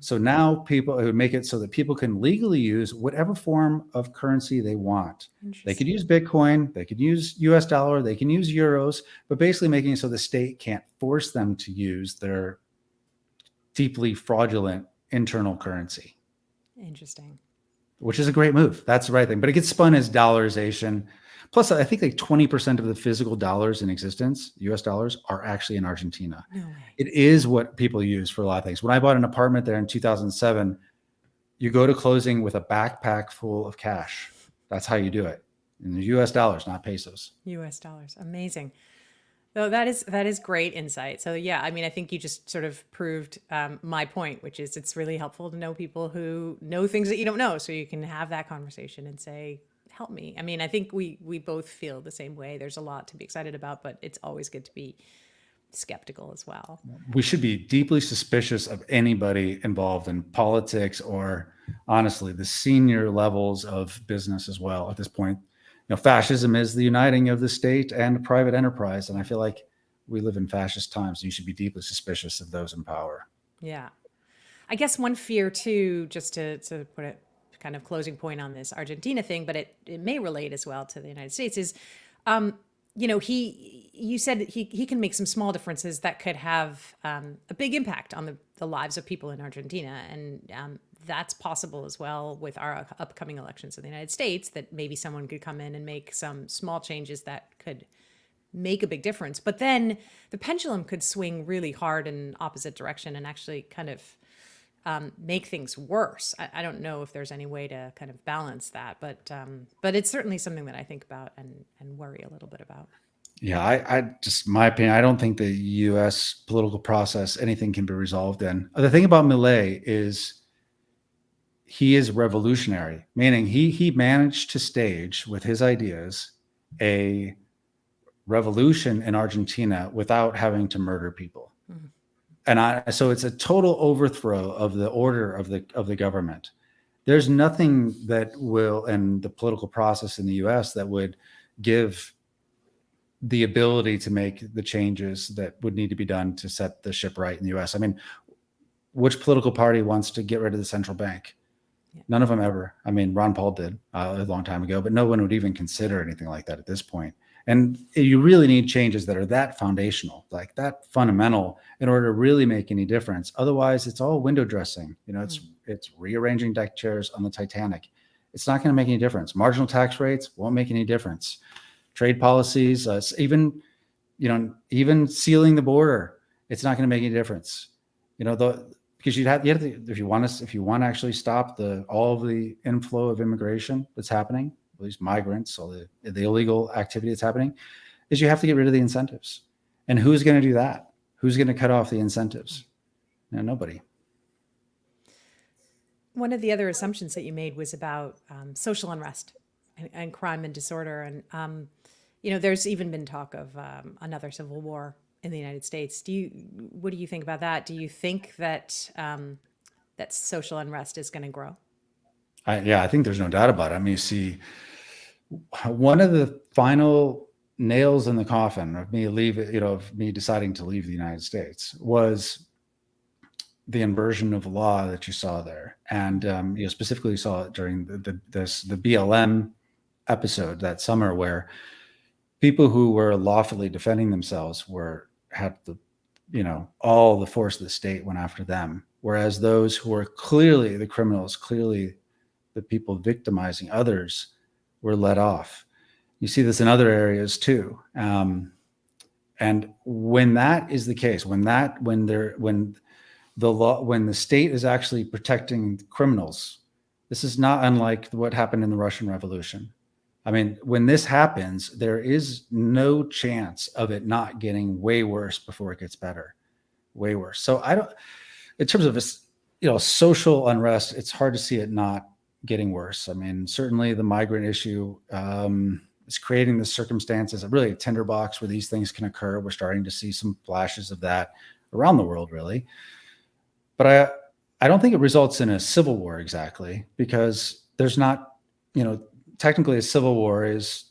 So now people would make it so that people can legally use whatever form of currency they want. They could use Bitcoin, they could use US dollar, they can use euros, but basically making it so the state can't force them to use their deeply fraudulent internal currency. Interesting. Which is a great move. That's the right thing. But it gets spun as dollarization. Plus, I think like 20% of the physical dollars in existence, US dollars, are actually in Argentina. No way. It is what people use for a lot of things. When I bought an apartment there in 2007, you go to closing with a backpack full of cash. That's how you do it. In the US dollars, not pesos. US dollars. Amazing. So that is great insight. So yeah, I mean, I think you just sort of proved my point, which is it's really helpful to know people who know things that you don't know, so you can have that conversation and say, help me. I mean, I think we both feel the same way. There's a lot to be excited about, but it's always good to be skeptical as well. We should be deeply suspicious of anybody involved in politics or, honestly, the senior levels of business as well at this point. Fascism is the uniting of the state and private enterprise. And I feel like we live in fascist times. You should be deeply suspicious of those in power. Yeah. I guess one fear too, just to put it kind of closing point on this Argentina thing, but it may relate as well to the United States is, you said he can make some small differences that could have a big impact on the lives of people in Argentina. And that's possible as well with our upcoming elections in the United States, that maybe someone could come in and make some small changes that could make a big difference. But then the pendulum could swing really hard in opposite direction and actually kind of make things worse. I don't know if there's any way to kind of balance that, but it's certainly something that I think about and worry a little bit about. Yeah, I just, my opinion, I don't think the U.S. political process, anything can be resolved in. The thing about Milei is he is revolutionary, meaning he managed to stage with his ideas a revolution in Argentina without having to murder people. Mm-hmm. And so it's a total overthrow of the order of the government. There's nothing that will, in the political process in the U.S., that would give the ability to make the changes that would need to be done to set the ship right in the U.S. I mean, which political party wants to get rid of the central bank? Yeah. None of them ever. I mean, Ron Paul did a long time ago, but no one would even consider anything like that at this point. And you really need changes that are that foundational, like that fundamental, in order to really make any difference. Otherwise, it's all window dressing. It's rearranging deck chairs on the Titanic. It's not going to make any difference. Marginal tax rates won't make any difference. Trade policies, even sealing the border, it's not going to make any difference. Because you have to, if you want to actually stop all of the inflow of immigration that's happening, all these migrants, all the illegal activity that's happening, is you have to get rid of the incentives. And who's going to do that? Who's going to cut off the incentives? Nobody. One of the other assumptions that you made was about social unrest and crime and disorder. And, there's even been talk of another civil war in the United States. What do you think about that? Do you think that that social unrest is going to grow? I think there's no doubt about it. I mean, you see, one of the final nails in the coffin of me deciding to leave the United States was the inversion of law that you saw there. And specifically you saw it during the BLM episode that summer, where people who were lawfully defending themselves had all the force of the state went after them. Whereas those who were clearly the criminals, clearly the people victimizing others, were let off. You see this in other areas too. And when that is the case, when the state is actually protecting criminals, this is not unlike what happened in the Russian Revolution. I mean, when this happens, there is no chance of it not getting way worse before it gets better, way worse. So in terms of this, social unrest, it's hard to see it not getting worse. I mean, certainly the migrant issue is creating the circumstances, really a tinderbox where these things can occur. We're starting to see some flashes of that around the world, really. But I don't think it results in a civil war exactly, because there's not, technically a civil war is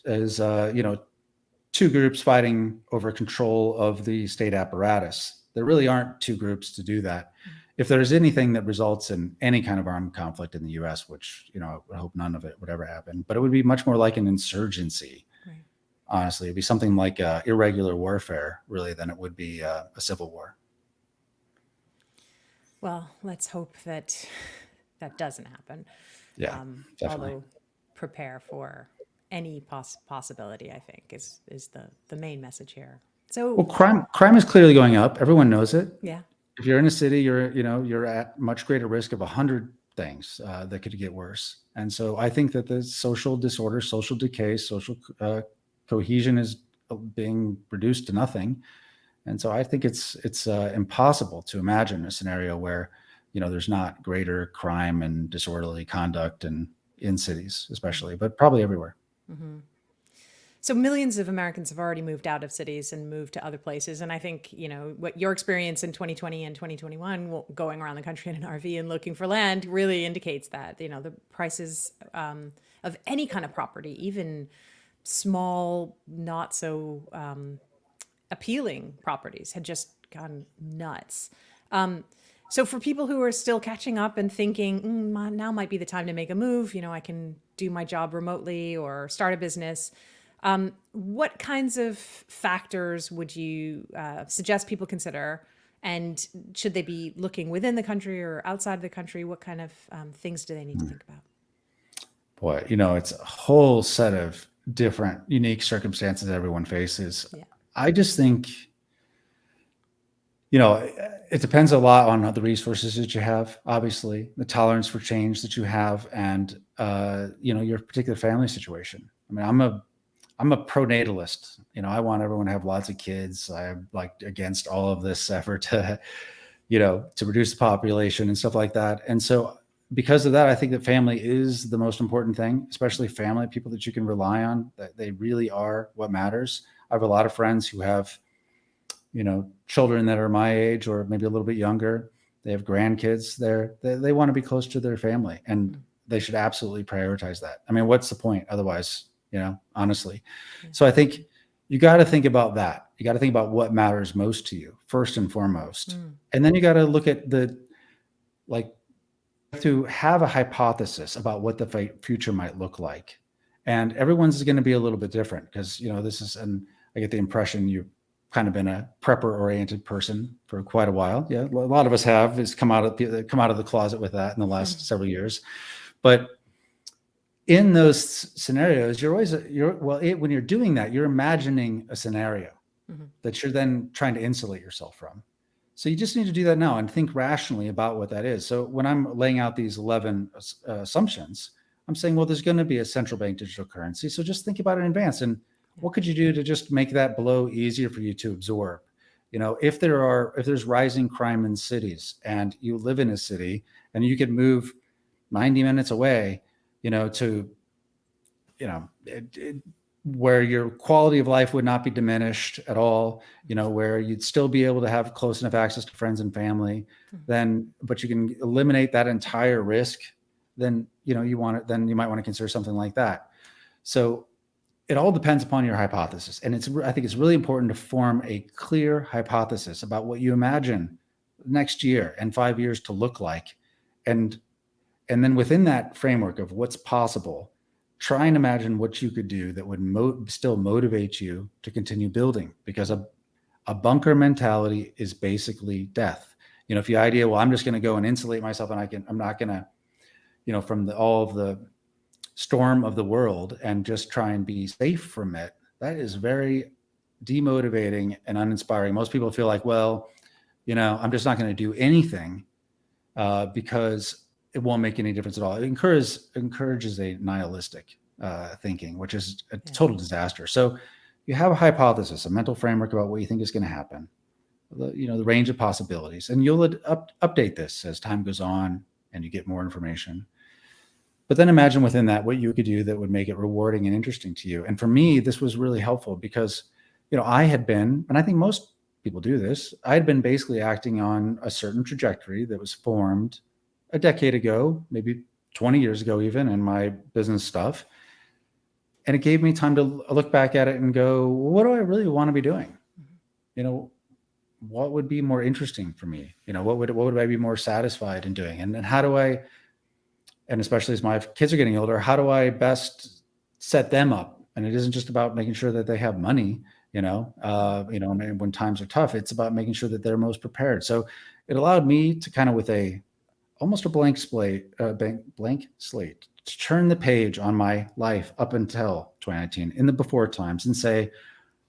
two groups fighting over control of the state apparatus. There really aren't two groups to do that. If there's anything that results in any kind of armed conflict in the US, which, I would hope none of it would ever happen, but it would be much more like an insurgency. Right. Honestly, it'd be something like irregular warfare, really, than it would be a civil war. Well, let's hope that doesn't happen. Yeah, definitely. Although prepare for any possibility, I think, is the main message here. So, well, crime is clearly going up. Everyone knows it. Yeah. If you're in a city, you're at much greater risk of 100 things that could get worse. And so I think that the social disorder, social decay, social cohesion is being reduced to nothing. And so I think it's impossible to imagine a scenario where, there's not greater crime and disorderly conduct in cities, especially, but probably everywhere. Mm-hmm. So millions of Americans have already moved out of cities and moved to other places. And I think, what your experience in 2020 and 2021, going around the country in an RV and looking for land, really indicates that, the prices of any kind of property, even small, not so appealing properties, had just gone nuts. So for people who are still catching up and thinking, now might be the time to make a move, I can do my job remotely or start a business. What kinds of factors would you suggest people consider? And should they be looking within the country or outside the country? What kind of things do they need to think about? Boy, it's a whole set of different, unique circumstances that everyone faces. Yeah. I just think, it depends a lot on the resources that you have, obviously, the tolerance for change that you have, and, your particular family situation. I mean, I'm a pro-natalist. I want everyone to have lots of kids. I'm against all of this effort to reduce the population and stuff like that. And so because of that, I think that family is the most important thing, especially family, people that you can rely on, that they really are what matters. I have a lot of friends who have, children that are my age or maybe a little bit younger. They have grandkids. They want to be close to their family, and they should absolutely prioritize that. I mean, what's the point otherwise? Honestly. So I think you got to think about that. You got to think about what matters most to you first and foremost. And then you got to look at to have a hypothesis about what the future might look like. And everyone's going to be a little bit different because, and I get the impression you've kind of been a prepper oriented person for quite a while. Yeah. A lot of us have come out of the closet with that in the last several years, but in those scenarios, when you're doing that, you're imagining a scenario that you're then trying to insulate yourself from. So you just need to do that now and think rationally about what that is. So when I'm laying out these 11 assumptions, I'm saying, well, there's going to be a central bank digital currency. So just think about it in advance. And what could you do to just make that blow easier for you to absorb? If there's rising crime in cities and you live in a city and you could move 90 minutes away, where your quality of life would not be diminished at all, where you'd still be able to have close enough access to friends and family, but you can eliminate that entire risk, then, you might want to consider something like that. So it all depends upon your hypothesis. And I think it's really important to form a clear hypothesis about what you imagine next year and 5 years to look like. And then within that framework of what's possible, try and imagine what you could do that would still motivate you to continue building. Because A bunker mentality is basically death. If the idea, well, I'm just going to go and insulate myself and I'm not going to, from all of the storm of the world and just try and be safe from it, that is very demotivating and uninspiring. Most people feel like, well, I'm just not going to do anything because it won't make any difference at all. It encourages a nihilistic thinking, which is a total disaster. So you have a hypothesis, a mental framework about what you think is going to happen, the range of possibilities, and you'll update this as time goes on and you get more information. But then imagine within that what you could do that would make it rewarding and interesting to you. And for me, this was really helpful because, I had been, and I think most people do this, I had been basically acting on a certain trajectory that was formed a decade ago, maybe 20 years ago even, in my business stuff. And it gave me time to look back at it and go, well, what do I really want to be doing? What would be more interesting for me? What would I be more satisfied in doing? And how do I, and especially as my kids are getting older, how do I best set them up? And it isn't just about making sure that they have money, and when times are tough, it's about making sure that they're most prepared. So it allowed me to kind of with almost a blank slate, to turn the page on my life up until 2019 in the before times and say,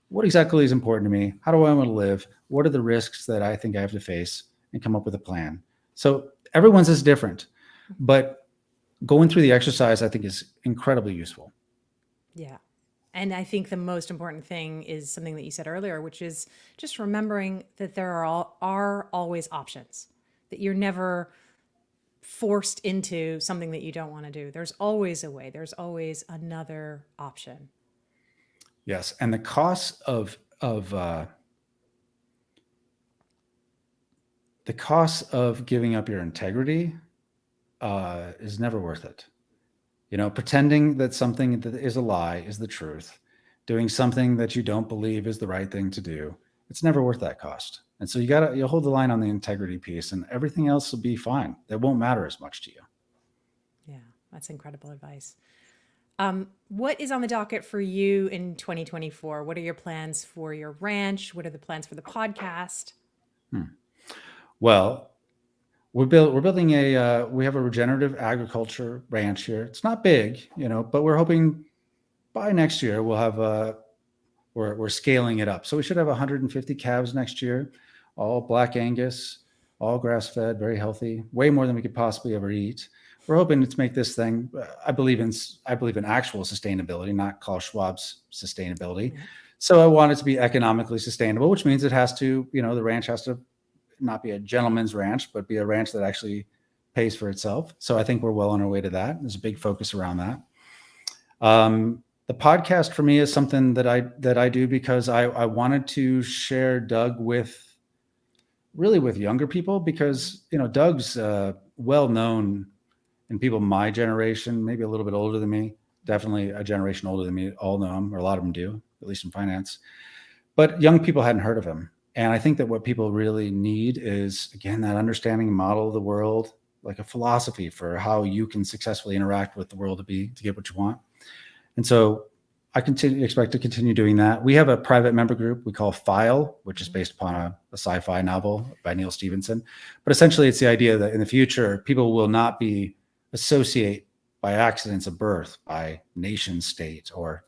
what exactly is important to me? How do I want to live? What are the risks that I think I have to face? And come up with a plan. So everyone's is different, but going through the exercise, I think, is incredibly useful. Yeah. And I think the most important thing is something that you said earlier, which is just remembering that there are always options, that you're never forced into something that you don't want to do. There's always a way. There's always another option. Yes. And the cost of giving up your integrity is never worth it. Pretending that something that is a lie is the truth, doing something that you don't believe is the right thing to do, it's never worth that cost. And so you'll hold the line on the integrity piece and everything else will be fine. It won't matter as much to you. Yeah, that's incredible advice. What is on the docket for you in 2024? What are your plans for your ranch? What are the plans for the podcast? Well, we're building we have a regenerative agriculture ranch here. It's not big, but we're hoping by next year we'll have we're scaling it up. So we should have 150 calves next year, all Black Angus, all grass fed, very healthy, way more than we could possibly ever eat. We're hoping to make this thing. I believe in actual sustainability, not Klaus Schwab's sustainability. Mm-hmm. So I want it to be economically sustainable, which means it has to, the ranch has to not be a gentleman's ranch, but be a ranch that actually pays for itself. So I think we're well on our way to that. There's a big focus around that. The podcast for me is something that I do because I wanted to share Doug with younger people because, Doug's well known in people my generation, maybe a little bit older than me, definitely a generation older than me, all know him, or a lot of them do, at least in finance. But young people hadn't heard of him. And I think that what people really need is, again, that understanding model of the world, like a philosophy for how you can successfully interact with the world to get what you want. And so I expect to continue doing that. We have a private member group we call File, which is based upon a sci-fi novel by Neil Stephenson. But essentially, it's the idea that in the future, people will not be associated by accidents of birth, by nation state, or,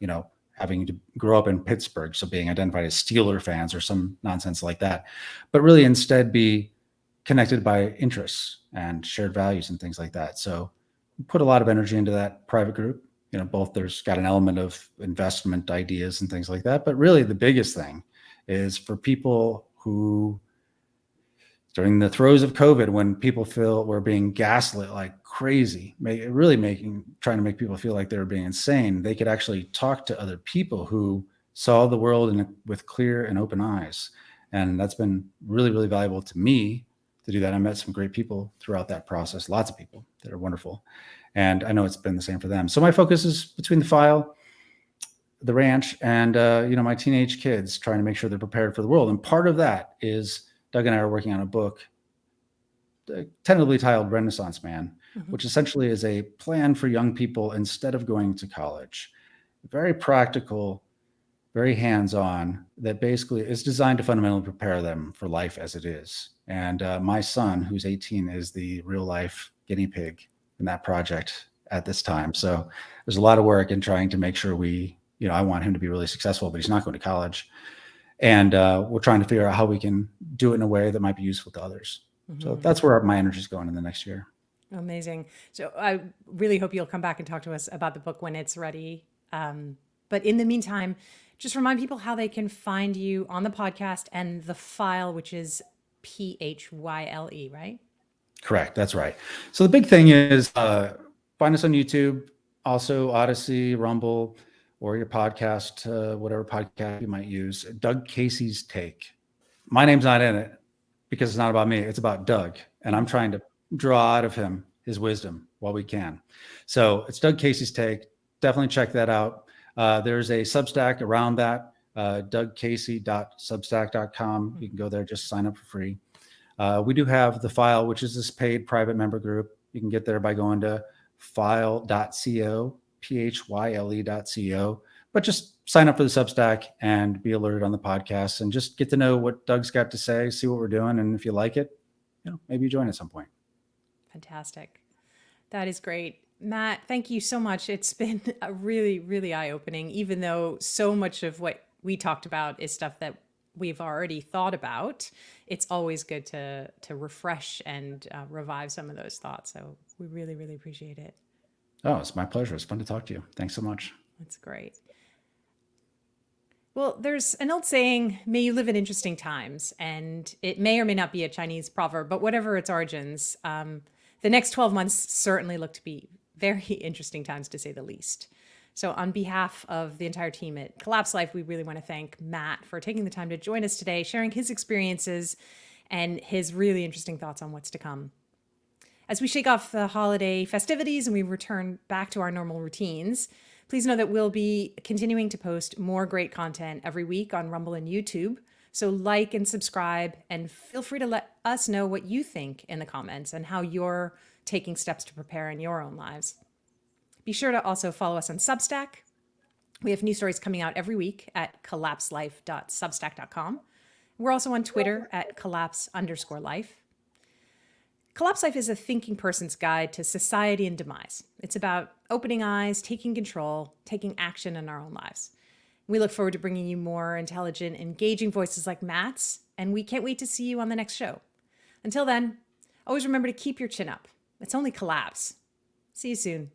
having to grow up in Pittsburgh, so being identified as Steeler fans or some nonsense like that, but really instead be connected by interests and shared values and things like that. So we put a lot of energy into that private group. Both there's got an element of investment ideas and things like that, but really the biggest thing is for people who, during the throes of COVID, when people feel we're being gaslit like crazy, trying to make people feel like they're being insane, they could actually talk to other people who saw the world with clear and open eyes. And that's been really, really valuable to me to do that. I met some great people throughout that process, lots of people that are wonderful. And I know it's been the same for them. So my focus is between the File, the ranch, and my teenage kids, trying to make sure they're prepared for the world. And part of that is Doug and I are working on a book tentatively titled Renaissance Man, mm-hmm. which essentially is a plan for young people instead of going to college. Very practical very hands-on, that basically is designed to fundamentally prepare them for life as it is. And my son, who's 18, is the real life guinea pig in that project at this time. So there's a lot of work in trying to make sure I want him to be really successful, but he's not going to college. And we're trying to figure out how we can do it in a way that might be useful to others. Mm-hmm. So that's where my energy is going in the next year. Amazing. So I really hope you'll come back and talk to us about the book when it's ready. But in the meantime, just remind people how they can find you on the podcast and the file, which is PHYLE, right? Correct. That's right. So the big thing is find us on YouTube, also Odyssey, Rumble, or your podcast, whatever podcast you might use. Doug Casey's Take. My name's not in it because it's not about me. It's about Doug. And I'm trying to draw out of him his wisdom while we can. So it's Doug Casey's Take. Definitely check that out. There's a Substack around that, dougcasey.substack.com. You can go there, just sign up for free. We do have the file, which is this paid private member group. You can get there by going to file.co, PHYLE.co. But just sign up for the Substack and be alerted on the podcast and just get to know what Doug's got to say, see what we're doing. And if you like it, maybe join at some point. Fantastic. That is great. Matt, thank you so much. It's been a really, really eye-opening, even though so much of what we talked about is stuff that we've already thought about. It's always good to refresh and revive some of those thoughts. So we really, really appreciate it. Oh, it's my pleasure. It's fun to talk to you. Thanks so much. That's great. Well, there's an old saying, may you live in interesting times. And it may or may not be a Chinese proverb, but whatever its origins, the next 12 months certainly look to be very interesting times, to say the least. So on behalf of the entire team at Collapse Life, we really want to thank Matt for taking the time to join us today, sharing his experiences and his really interesting thoughts on what's to come. As we shake off the holiday festivities and we return back to our normal routines, please know that we'll be continuing to post more great content every week on Rumble and YouTube. So like and subscribe, and feel free to let us know what you think in the comments and how you're taking steps to prepare in your own lives. Be sure to also follow us on Substack. We have new stories coming out every week at collapselife.substack.com. We're also on Twitter at collapse_life. Collapse Life is a thinking person's guide to society and demise. It's about opening eyes, taking control, taking action in our own lives. We look forward to bringing you more intelligent, engaging voices like Matt's, and we can't wait to see you on the next show. Until then, always remember to keep your chin up. It's only collapse. See you soon.